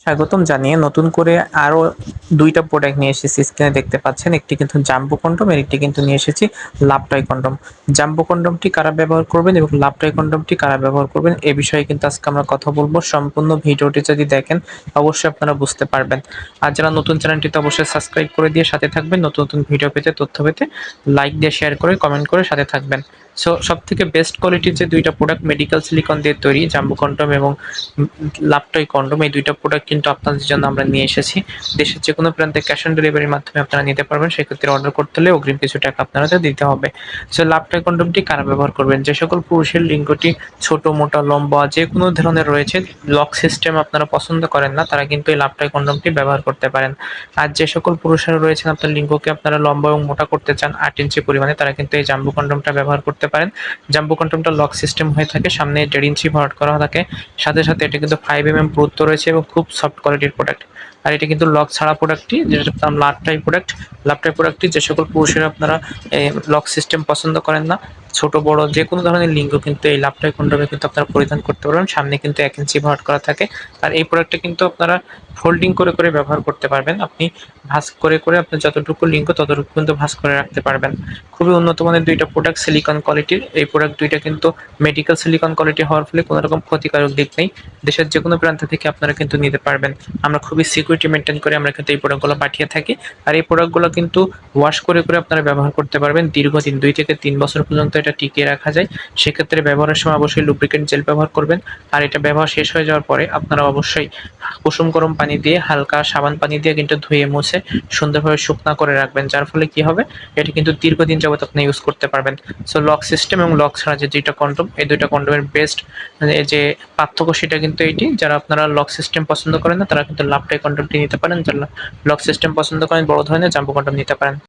স্বাগতম জানিয়ে নতুন করে আরো ২টা প্রোডাক্ট নিয়ে এসেছি। স্ক্রিনে দেখতে পাচ্ছেন, একটি কিন্তু জাম্বো কন্ডম আর একটি কিন্তু নিয়ে এসেছি লাভ টয় কন্ডম। জাম্বো কন্ডমটি কারা ব্যবহার করবেন এবং লাভ টয় কন্ডমটি কারা ব্যবহার করবেন এ বিষয়ে কিন্তু আজকে আমরা কথা বলবো। সম্পূর্ণ ভিডিওটি যদি দেখেন অবশ্যই আপনারা বুঝতে পারবেন। আর যারা নতুন, চ্যানেলটিতে অবশ্যই সাবস্ক্রাইব করে দিয়ে সাথে থাকবেন। নতুন নতুন ভিডিও পেতে, তথ্য পেতে লাইক দিয়ে, শেয়ার করে, কমেন্ট করে সাথে থাকবেন। সো সবথেকে বেস্ট কোয়ালিটির যে ২টা প্রোডাক্ট মেডিকেল সিলিকন দিয়ে তৈরি জাম্বো কন্ডম এবং লাভ টয় কন্ডম, এই ২টা প্রোডাক্ট কিন্তু আপনাদের জন্য আমরা নিয়ে এসেছি। দেশের যেকোনো প্রান্তে ক্যাশ অন ডেলিভারির মাধ্যমে আপনারা নিতে পারবেন। সেক্ষেত্রে অর্ডার করতে হলে অগ্রিম কিছু টাকা আপনাদের দিতে হবে। সো লাভ টয় কন্ডমটি কারা ব্যবহার করবেন? যে সকল পুরুষের লিঙ্গটি ছোট, মোটা, লম্বা যে কোনো ধরনের রয়েছে, লক সিস্টেম আপনারা পছন্দ করেন না, তারা কিন্তু এই লাভ টয় কন্ডমটি ব্যবহার করতে পারেন। আর যে সকল পুরুষেরা রয়েছেন আপনার লিঙ্গকে আপনারা লম্বা এবং মোটা করতে চান ৮ ইঞ্চি পরিমাণে, তারা কিন্তু এই জাম্বো কন্ডমটা ব্যবহার করতে পারেন। জাম্বো কন্ডমটা লক সিস্টেম হয়ে থাকে, সামনে ১.৫ ইঞ্চি ভরাট করা থাকে, সাথে সাথে এটা কিন্তু 5 mm পুরুত্ব রয়েছে এবং খুব সফট কোয়ালিটির প্রোডাক্ট। আর এটা কিন্তু লক ছাড়া প্রোডাক্টটি, যেটার নাম লাভ টাই প্রোডাক্ট। লাভ টাই প্রোডাক্টটি যে সকল পুরুষেরা আপনারা লক সিস্টেম পছন্দ করেন না, ছোট বড় যে কোনো ধরনের লিঙ্গ কিন্তু এই লাভ টাই কন্ডমে কিন্তু আপনারা পরিধান করতে পারবেন। সামনে কিন্তু ১ ইঞ্চি ভরাট করা থাকে। আর এই প্রোডাক্টটা কিন্তু আপনারা ফোল্ডিং করে করে ব্যবহার করতে পারবেন। আপনি ভাঁজ করে করে আপনার যতটুকু লিঙ্গ ততটুকু কিন্তু ভাঁজ করে রাখতে পারবেন। খুবই উন্নত মানের ২টা প্রোডাক্ট, সিলিকন কোয়ালিটির। এই প্রোডাক্ট ২টা কিন্তু মেডিকেল সিলিকন কোয়ালিটি হওয়ার ফলে কোনো রকম ক্ষতিকারক দিক নেই। দেশের যেকোনো প্রান্ত থেকে আপনারা কিন্তু নিতে পারবেন। আমরা খুবই সিকিউরিটি মেনটেন করে আমরা কিন্তু এই প্রোডাক্টগুলো পাঠিয়ে থাকি। আর এই প্রোডাক্টগুলো কিন্তু ওয়াশ করে করে আপনারা ব্যবহার করতে পারবেন দীর্ঘদিন, ২ থেকে ৩ বছর পর্যন্ত এটা টিকিয়ে রাখা যায়। সেক্ষেত্রে ব্যবহারের সময় অবশ্যই লুব্রিকেন্ট জেল ব্যবহার করবেন। আর এটা ব্যবহার শেষ হয়ে যাওয়ার পরে আপনারা অবশ্যই কুসুম গরম পানি দিয়ে, হালকা সাবান পানি দিয়ে কিন্তু ধুয়ে মুছে সুন্দরভাবে শুকনা করে রাখবেন। যার ফলে কি হবে, এটা কিন্তু দীর্ঘদিন যাবত আপনি ইউজ করতে পারবেন। সো লক সিস্টেম এবং লক ছাড়া যে ২টা কন্ডম, এই ২টা কন্ডোমের বেস্ট যে পার্থক্য সেটা কিন্তু এইটি। যারা আপনারা লক সিস্টেম পছন্দ করেন না, তারা কিন্তু লাভ টাই কন্ডমটি নিতে পারেন। যারা লক সিস্টেম পছন্দ করেন, বড় ধরনের জাম্বো কন্ডম নিতে পারেন।